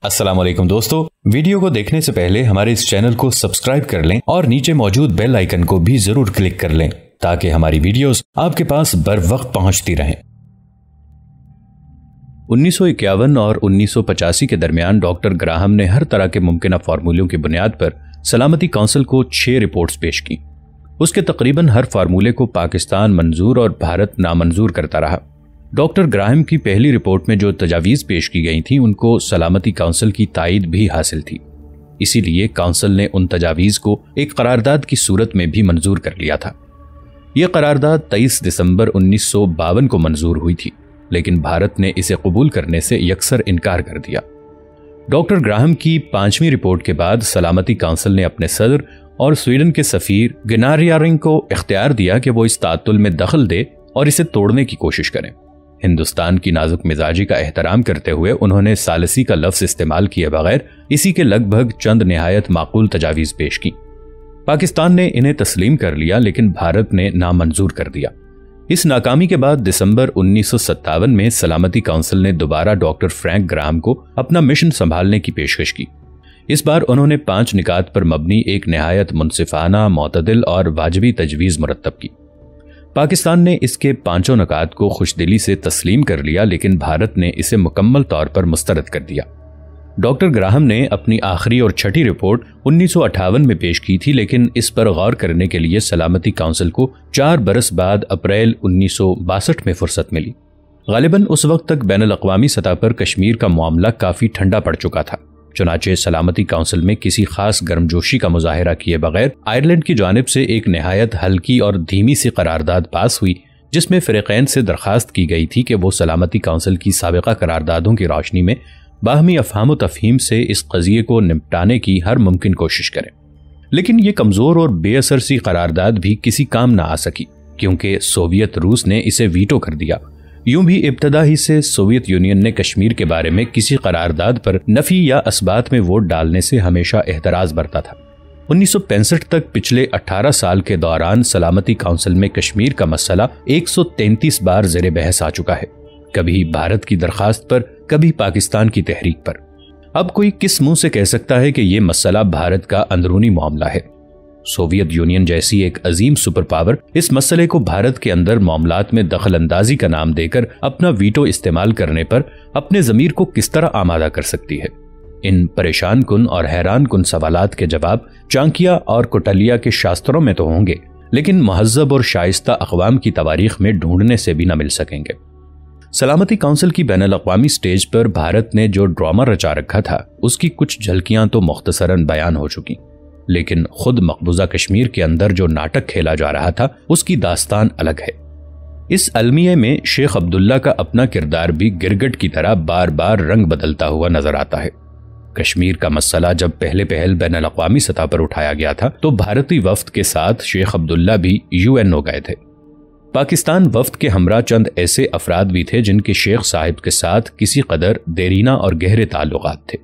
السلام علیکم دوستو، ویڈیو کو دیکھنے سے پہلے ہمارے اس چینل کو سبسکرائب کر لیں اور نیچے موجود بیل آئیکن کو بھی ضرور کلک کر لیں تاکہ ہماری ویڈیوز آپ کے پاس بر وقت پہنچتی رہیں۔ 1951 اور 1985 کے درمیان ڈاکٹر گراہم نے ہر طرح کے ممکنہ فارمولوں کی بنیاد پر سلامتی کونسل کو 6 رپورٹس پیش کی۔ اس کے تقریباً ہر فارمولے کو پاکستان منظور اور بھارت نامنظور کرتا رہا۔ ڈاکٹر گراہم کی پہلی رپورٹ میں جو تجاویز پیش کی گئی تھیں ان کو سلامتی کونسل کی تائید بھی حاصل تھی، اسی لیے کونسل نے ان تجاویز کو ایک قرارداد کی صورت میں بھی منظور کر لیا تھا۔ یہ قرارداد 23 دسمبر 1952 کو منظور ہوئی تھی، لیکن بھارت نے اسے قبول کرنے سے یکسر انکار کر دیا۔ ڈاکٹر گراہم کی 5ویں رپورٹ کے بعد سلامتی کونسل نے اپنے صدر اور سویڈن کے سفیر گنار یارنگ کو اختیار دیا کہ وہ اس تعطل میں دخل دے اور اسے توڑنے کی کوشش کریں۔ ہندوستان کی نازک مزاجی کا احترام کرتے ہوئے انہوں نے ثالثی کا لفظ استعمال کیے بغیر اسی کے لگ بھگ چند نہایت معقول تجاویز پیش کی۔ پاکستان نے انہیں تسلیم کر لیا لیکن بھارت نے نامنظور کر دیا۔ اس ناکامی کے بعد دسمبر 1957 میں سلامتی کونسل نے دوبارہ ڈاکٹر فرینک گراہم کو اپنا مشن سنبھالنے کی پیشکش کی۔ اس بار انہوں نے 5 نکات پر مبنی ایک نہایت منصفانہ، معتدل اور واجبی تجویز مرتب کی۔ پاکستان نے اس کے 5 نکات کو خوشدلی سے تسلیم کر لیا لیکن بھارت نے اسے مکمل طور پر مسترد کر دیا۔ ڈاکٹر گراہم نے اپنی آخری اور چھٹی رپورٹ 1958 میں پیش کی تھی، لیکن اس پر غور کرنے کے لیے سلامتی کونسل کو 4 برس بعد اپریل 1962 میں فرصت ملی۔ غالباً اس وقت تک بین الاقوامی سطح پر کشمیر کا معاملہ کافی ٹھنڈا پڑ چکا تھا، چنانچہ سلامتی کونسل میں کسی خاص گرمجوشی کا مظاہرہ کیے بغیر آئرلینڈ کی جانب سے ایک نہایت ہلکی اور دھیمی سی قرارداد پاس ہوئی، جس میں فریقین سے درخواست کی گئی تھی کہ وہ سلامتی کونسل کی سابقہ قراردادوں کی روشنی میں باہمی افہام و تفہیم سے اس قضیے کو نمٹانے کی ہر ممکن کوشش کریں۔ لیکن یہ کمزور اور بے اثر سی قرارداد بھی کسی کام نہ آ سکی، کیونکہ سوویت روس نے اسے ویٹو کر دیا۔ یوں بھی ابتدا ہی سے سوویت یونین نے کشمیر کے بارے میں کسی قرارداد پر نفی یا اثبات میں ووٹ ڈالنے سے ہمیشہ احتراز برتا تھا۔ 1965 تک پچھلے 18 سال کے دوران سلامتی کونسل میں کشمیر کا مسئلہ 133 بار زیر بحث آ چکا ہے، کبھی بھارت کی درخواست پر، کبھی پاکستان کی تحریک پر۔ اب کوئی کس منہ سے کہہ سکتا ہے کہ یہ مسئلہ بھارت کا اندرونی معاملہ ہے؟ سوویت یونین جیسی ایک عظیم سپر پاور اس مسئلے کو بھارت کے اندر معاملات میں دخل اندازی کا نام دے کر اپنا ویٹو استعمال کرنے پر اپنے ضمیر کو کس طرح آمادہ کر سکتی ہے؟ ان پریشان کن اور حیران کن سوالات کے جواب چانکیا اور کوٹلیا کے شاستروں میں تو ہوں گے، لیکن مہذب اور شائستہ اقوام کی تواریخ میں ڈھونڈنے سے بھی نہ مل سکیں گے۔ سلامتی کونسل کی بین الاقوامی سٹیج پر بھارت نے جو ڈرامہ رچا رکھا تھا اس کی کچھ جھلکیاں تو مختصراً بیان ہو چکی، لیکن خود مقبوضہ کشمیر کے اندر جو ناٹک کھیلا جا رہا تھا اس کی داستان الگ ہے۔ اس المیہ میں شیخ عبداللہ کا اپنا کردار بھی گرگٹ کی طرح بار بار رنگ بدلتا ہوا نظر آتا ہے۔ کشمیر کا مسئلہ جب پہلے بین الاقوامی سطح پر اٹھایا گیا تھا تو بھارتی وفد کے ساتھ شیخ عبداللہ بھی UN گئے تھے۔ پاکستان وفد کے ہمراہ چند ایسے افراد بھی تھے جن کے شیخ صاحب کے ساتھ کسی قدر دیرینہ اور گہرے تعلقات تھے۔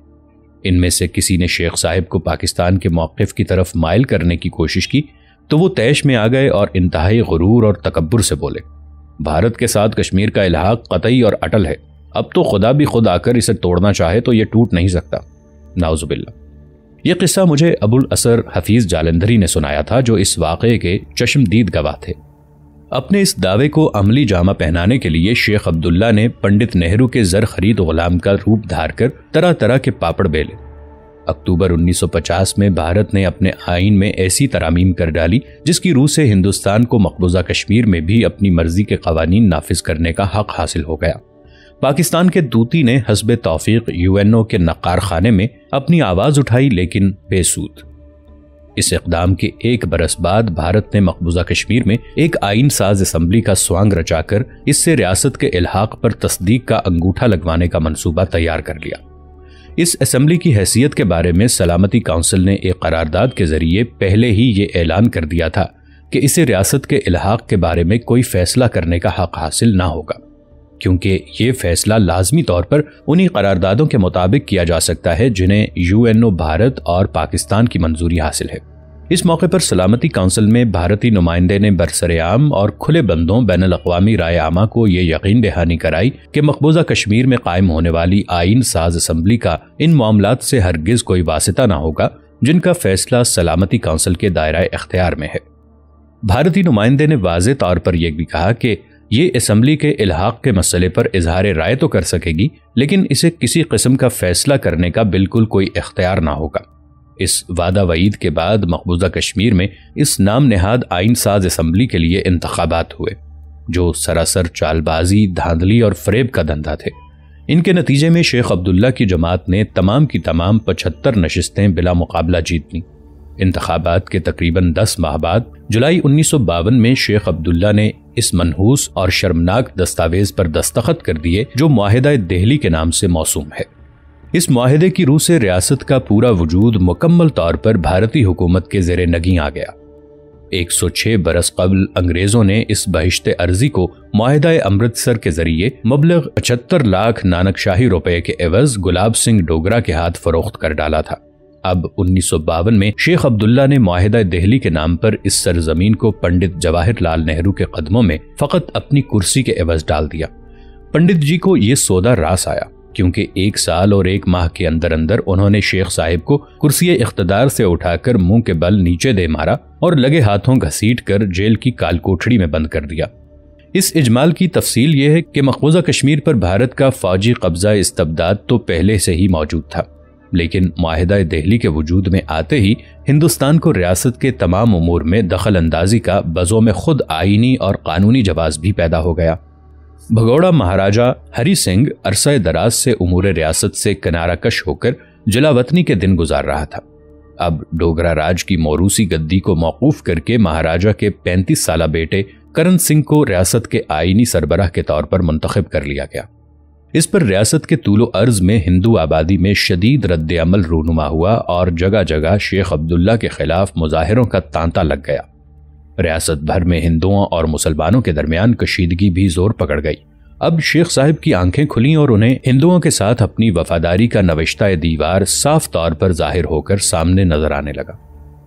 ان میں سے کسی نے شیخ صاحب کو پاکستان کے موقف کی طرف مائل کرنے کی کوشش کی تو وہ طیش میں آ گئے اور انتہائی غرور اور تکبر سے بولے، بھارت کے ساتھ کشمیر کا الحاق قطعی اور اٹل ہے، اب تو خدا بھی خود آ کر اسے توڑنا چاہے تو یہ ٹوٹ نہیں سکتا۔ نعوذ باللہ۔ یہ قصہ مجھے ابو الاثر حفیظ جالندھری نے سنایا تھا، جو اس واقعے کے چشمدید گواہ تھے۔ اپنے اس دعوے کو عملی جامہ پہنانے کے لیے شیخ عبداللہ نے پنڈت نہرو کے زر خرید غلام کا روپ دھار کر طرح طرح کے پاپڑ بیلے۔ اکتوبر 1950 میں بھارت نے اپنے آئین میں ایسی ترامیم کر ڈالی جس کی روح سے ہندوستان کو مقبوضہ کشمیر میں بھی اپنی مرضی کے قوانین نافذ کرنے کا حق حاصل ہو گیا۔ پاکستان کے دوتی نے حسب توفیق UNO کے نقار خانے میں اپنی آواز اٹھائی، لیکن بے سود۔ اس اقدام کے 1 برس بعد بھارت نے مقبوضہ کشمیر میں ایک آئین ساز اسمبلی کا سوانگ رچا کر اس سے ریاست کے الحاق پر تصدیق کا انگوٹھا لگوانے کا منصوبہ تیار کر لیا۔ اس اسمبلی کی حیثیت کے بارے میں سلامتی کونسل نے ایک قرارداد کے ذریعے پہلے ہی یہ اعلان کر دیا تھا کہ اسے ریاست کے الحاق کے بارے میں کوئی فیصلہ کرنے کا حق حاصل نہ ہوگا، کیونکہ یہ فیصلہ لازمی طور پر انہی قراردادوں کے مطابق کیا جا سکتا ہے جنہیں UNO بھارت اور پاکستان کی منظوری حاصل ہے۔ اس موقع پر سلامتی کونسل میں بھارتی نمائندے نے برسرعام اور کھلے بندوں بین الاقوامی رائے عامہ کو یہ یقین دہانی کرائی کہ مقبوضہ کشمیر میں قائم ہونے والی آئین ساز اسمبلی کا ان معاملات سے ہرگز کوئی واسطہ نہ ہوگا جن کا فیصلہ سلامتی کونسل کے دائرہ اختیار میں ہے۔ بھارتی نمائندے نے واضح طور پر یہ بھی کہا کہ یہ اسمبلی کے الحاق کے مسئلے پر اظہار رائے تو کر سکے گی، لیکن اسے کسی قسم کا فیصلہ کرنے کا بالکل کوئی اختیار نہ ہوگا۔ اس وعدہ وعید کے بعد مقبوضہ کشمیر میں اس نام نہاد آئین ساز اسمبلی کے لیے انتخابات ہوئے، جو سراسر چال بازی، دھاندلی اور فریب کا دھندا تھے۔ ان کے نتیجے میں شیخ عبداللہ کی جماعت نے تمام کی تمام 75 نشستیں بلا مقابلہ جیت لیں۔ انتخابات کے تقریباً 10 ماہ بعد جولائی 1952 میں شیخ عبداللہ نے اس منحوس اور شرمناک دستاویز پر دستخط کر دیے جو معاہدہ دہلی کے نام سے موسوم ہے۔ اس معاہدے کی روح سے ریاست کا پورا وجود مکمل طور پر بھارتی حکومت کے زیر نگیں آ گیا۔ 106 برس قبل انگریزوں نے اس بہشت ارضی کو معاہدہ امرتسر کے ذریعے مبلغ 75 لاکھ نانک شاہی روپے کے عوض گلاب سنگھ ڈوگرا کے ہاتھ فروخت کر ڈالا تھا۔ اب 1952 میں شیخ عبداللہ نے معاہدہ دہلی کے نام پر اس سرزمین کو پنڈت جواہر لال نہرو کے قدموں میں فقط اپنی کرسی کے عوض ڈال دیا۔ پنڈت جی کو یہ سودا راس آیا، کیونکہ 1 سال اور 1 ماہ کے اندر انہوں نے شیخ صاحب کو کرسی اقتدار سے اٹھا کر منہ کے بل نیچے دے مارا اور لگے ہاتھوں گھسیٹ کر جیل کی کال کوٹڑی میں بند کر دیا۔ اس اجمال کی تفصیل یہ ہے کہ مقبوضہ کشمیر پر بھارت کا فوجی قبضہ استبداد تو پہلے سے ہی موجود تھا، لیکن معاہدہ دہلی کے وجود میں آتے ہی ہندوستان کو ریاست کے تمام امور میں دخل اندازی کا بذوم خود آئینی اور قانونی جواز بھی پیدا ہو گیا۔ بھگوڑا مہاراجہ ہری سنگھ عرصہ دراز سے امور ریاست سے کنارہ کش ہو کر جلا وطنی کے دن گزار رہا تھا۔ اب ڈوگرا راج کی موروثی گدی کو موقوف کر کے مہاراجہ کے 35 سالہ بیٹے کرن سنگھ کو ریاست کے آئینی سربراہ کے طور پر منتخب کر لیا گیا۔ اس پر ریاست کے طول و عرض میں ہندو آبادی میں شدید رد عمل رونما ہوا اور جگہ جگہ شیخ عبداللہ کے خلاف مظاہروں کا تانتا لگ گیا۔ ریاست بھر میں ہندوؤں اور مسلمانوں کے درمیان کشیدگی بھی زور پکڑ گئی۔ اب شیخ صاحب کی آنکھیں کھلیں اور انہیں ہندوؤں کے ساتھ اپنی وفاداری کا نوشتہ دیوار صاف طور پر ظاہر ہو کر سامنے نظر آنے لگا۔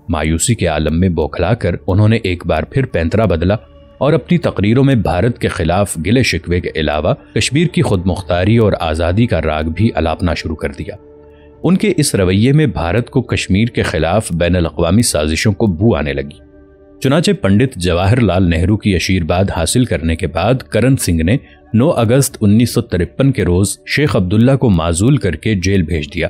مایوسی کے عالم میں بوکھلا کر انہوں نے ایک بار پھر پینترا بدلا اور اپنی تقریروں میں بھارت کے خلاف گلے شکوے کے علاوہ کشمیر کی خود مختاری اور آزادی کا راگ بھی الاپنا شروع کر دیا۔ ان کے اس رویے میں بھارت کو کشمیر کے خلاف بین الاقوامی سازشوں کو بو آنے لگی۔ چنانچہ پنڈت جواہر لال نہرو کی آشیرواد حاصل کرنے کے بعد کرن سنگھ نے 9 اگست 1953 کے روز شیخ عبداللہ کو معزول کر کے جیل بھیج دیا۔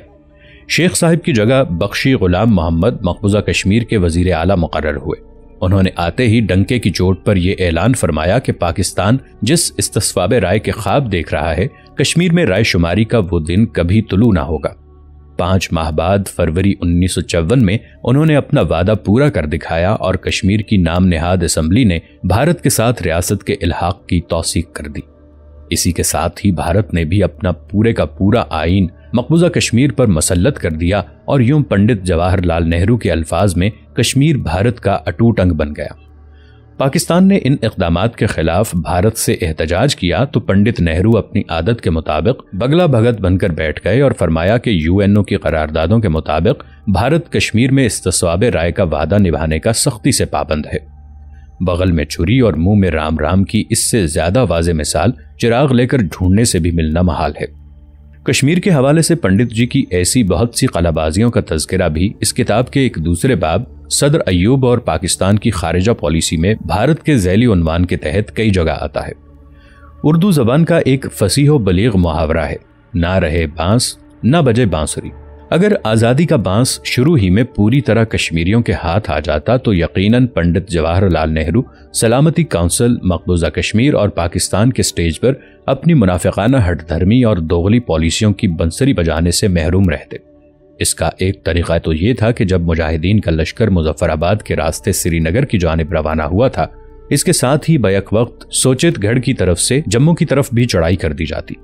شیخ صاحب کی جگہ بخشی غلام محمد مقبوضہ کشمیر کے وزیر اعلیٰ مقرر ہوئے۔ انہوں نے آتے ہی ڈنکے کی چوٹ پر یہ اعلان فرمایا کہ پاکستان جس استصواب رائے کے خواب دیکھ رہا ہے، کشمیر میں رائے شماری کا وہ دن کبھی طلوع نہ ہوگا۔ 5 ماہ بعد فروری 1954 میں انہوں نے اپنا وعدہ پورا کر دکھایا اور کشمیر کی نام نہاد اسمبلی نے بھارت کے ساتھ ریاست کے الحاق کی توثیق کر دی۔ اسی کے ساتھ ہی بھارت نے بھی اپنا پورے کا پورا آئین مقبوضہ کشمیر پر مسلط کر دیا اور یوں پنڈت جواہر لال نہرو کے الفاظ میں کشمیر بھارت کا اٹوٹ انگ بن گیا۔ پاکستان نے ان اقدامات کے خلاف بھارت سے احتجاج کیا تو پنڈت نہرو اپنی عادت کے مطابق بگلا بھگت بن کر بیٹھ گئے اور فرمایا کہ UN کی قراردادوں کے مطابق بھارت کشمیر میں استصواب رائے کا وعدہ نبھانے کا سختی سے پابند ہے۔ بغل میں چھری اور منہ میں رام رام کی اس سے زیادہ واضح مثال چراغ لے کر ڈھونڈنے سے بھی ملنا محال ہے۔ کشمیر کے حوالے سے پنڈت جی کی ایسی بہت سی قلہ بازیوں کا تذکرہ بھی اس کتاب کے ایک دوسرے باب صدر ایوب اور پاکستان کی خارجہ پالیسی میں بھارت کے ذیلی عنوان کے تحت کئی جگہ آتا ہے۔ اردو زبان کا ایک فصیح و بلیغ محاورہ ہے، نہ رہے بانس نہ بجے بانسری۔ اگر آزادی کا بانس شروع ہی میں پوری طرح کشمیریوں کے ہاتھ آ جاتا تو یقیناً پنڈت جواہر لال نہرو سلامتی کونسل، مقبوضہ کشمیر اور پاکستان کے سٹیج پر اپنی منافقانہ ہٹ دھرمی اور دوغلی پالیسیوں کی بنسری بجانے سے محروم رہتے۔ اس کا ایک طریقہ تو یہ تھا کہ جب مجاہدین کا لشکر مظفر آباد کے راستے سری نگر کی جانب روانہ ہوا تھا، اس کے ساتھ ہی بیک وقت سوچت گڑھ کی طرف سے جموں کی طرف بھی چڑھائی کر دی جاتی۔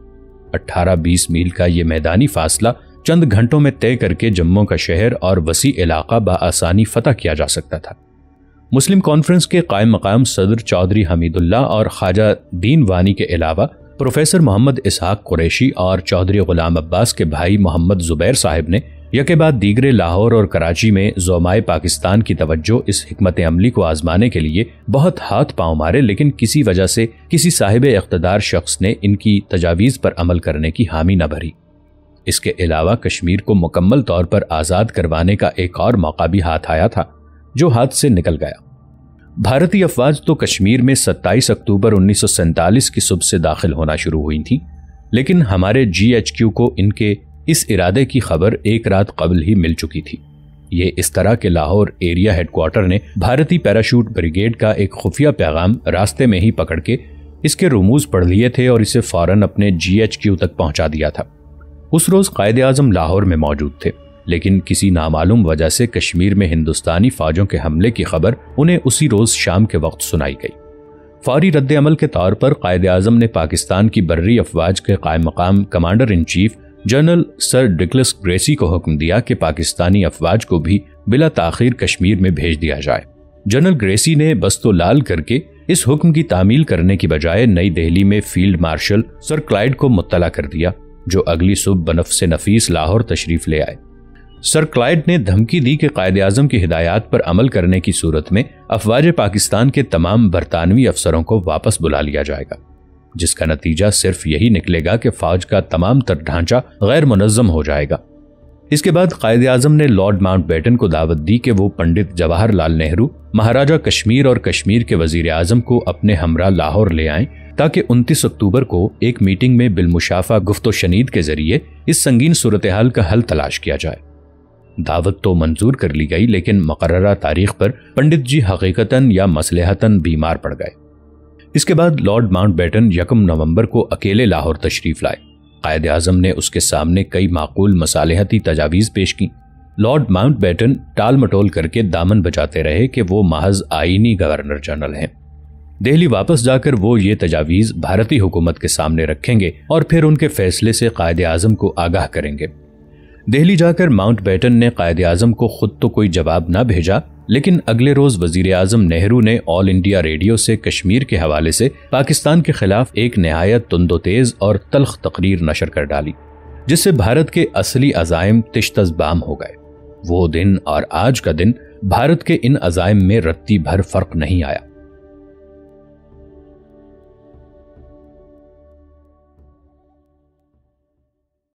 18-20 میل کا یہ میدانی فاصلہ چند گھنٹوں میں طے کر کے جموں کا شہر اور وسیع علاقہ بآسانی فتح کیا جا سکتا تھا۔ مسلم کانفرنس کے قائم مقام صدر چودھری حمید اللہ اور خواجہ دین وانی کے علاوہ پروفیسر محمد اسحاق قریشی اور چودھری غلام عباس کے بھائی محمد زبیر صاحب نے یکے بعد دیگرے لاہور اور کراچی میں زعمائے پاکستان کی توجہ اس حکمت عملی کو آزمانے کے لیے بہت ہاتھ پاؤں مارے، لیکن کسی وجہ سے کسی صاحب اقتدار شخص نے ان کی تجاویز پر عمل کرنے کی حامی نہ بھری۔ اس کے علاوہ کشمیر کو مکمل طور پر آزاد کروانے کا ایک اور موقع بھی ہاتھ آیا تھا، جو ہاتھ سے نکل گیا۔ بھارتی افواج تو کشمیر میں 27 اکتوبر 1947 کی صبح سے داخل ہونا شروع ہوئی تھیں، لیکن ہمارے GHQ کو ان کے اس ارادے کی خبر ایک رات قبل ہی مل چکی تھی۔ یہ اس طرح کہ لاہور ایریا ہیڈ کوارٹر نے بھارتی پیراشوٹ بریگیڈ کا ایک خفیہ پیغام راستے میں ہی پکڑ کے اس کے رموز پڑھ لیے تھے اور اسے فوراً اپنے GHQ تک پہنچا دیا تھا۔ اس روز قائد اعظم لاہور میں موجود تھے، لیکن کسی نامعلوم وجہ سے کشمیر میں ہندوستانی فوجوں کے حملے کی خبر انہیں اسی روز شام کے وقت سنائی گئی۔ فوری رد عمل کے طور پر قائد اعظم نے پاکستان کی بری افواج کے قائم مقام commander in chief general sir Douglas Gracey کو حکم دیا کہ پاکستانی افواج کو بھی بلا تاخیر کشمیر میں بھیج دیا جائے۔ جنرل گریسی نے بست و لال کر کے اس حکم کی تعمیل کرنے کی بجائے نئی دہلی میں فیلڈ مارشل سر کلائیڈ کو مطلع کر دیا، جو اگلی صبح بنفس نفیس لاہور تشریف لے آئے۔ سر کلائیڈ نے دھمکی دی کہ قائد اعظم کی ہدایات پر عمل کرنے کی صورت میں افواج پاکستان کے تمام برطانوی افسروں کو واپس بلا لیا جائے گا، جس کا نتیجہ صرف یہی نکلے گا کہ فوج کا تمام تر ڈھانچہ غیر منظم ہو جائے گا۔ اس کے بعد قائد اعظم نے لارڈ ماؤنٹ بیٹن کو دعوت دی کہ وہ پنڈت جواہر لال نہرو، مہاراجہ کشمیر اور کشمیر کے وزیر اعظم کو اپنے ہمراہ لاہور لے آئیں تاکہ 29 اکتوبر کو ایک میٹنگ میں بالمشافہ گفت و شنید کے ذریعے اس سنگین صورتحال کا حل تلاش کیا جائے۔ دعوت تو منظور کر لی گئی، لیکن مقررہ تاریخ پر پنڈت جی حقیقتاً یا مصلحتاً بیمار پڑ گئے۔ اس کے بعد لارڈ ماؤنٹ بیٹن 1 نومبر کو اکیلے لاہور تشریف لائے۔ قائد اعظم نے اس کے سامنے کئی معقول مصالحتی تجاویز پیش کی۔ لارڈ ماؤنٹ بیٹن ٹال مٹول کر کے دامن بچاتے رہے کہ وہ محض آئینی گورنر جنرل ہیں۔ دہلی واپس جا کر وہ یہ تجاویز بھارتی حکومت کے سامنے رکھیں گے اور پھر ان کے فیصلے سے قائد اعظم کو آگاہ کریں گے۔ دہلی جا کر ماؤنٹ بیٹن نے قائد اعظم کو خود تو کوئی جواب نہ بھیجا، لیکن اگلے روز وزیر اعظم نہرو نے آل انڈیا ریڈیو سے کشمیر کے حوالے سے پاکستان کے خلاف ایک نہایت تند و تیز اور تلخ تقریر نشر کر ڈالی، جس سے بھارت کے اصلی عزائم تشتز بام ہو گئے۔ وہ دن اور آج کا دن بھارت کے ان عزائم میں رتی بھر فرق نہیں آیا۔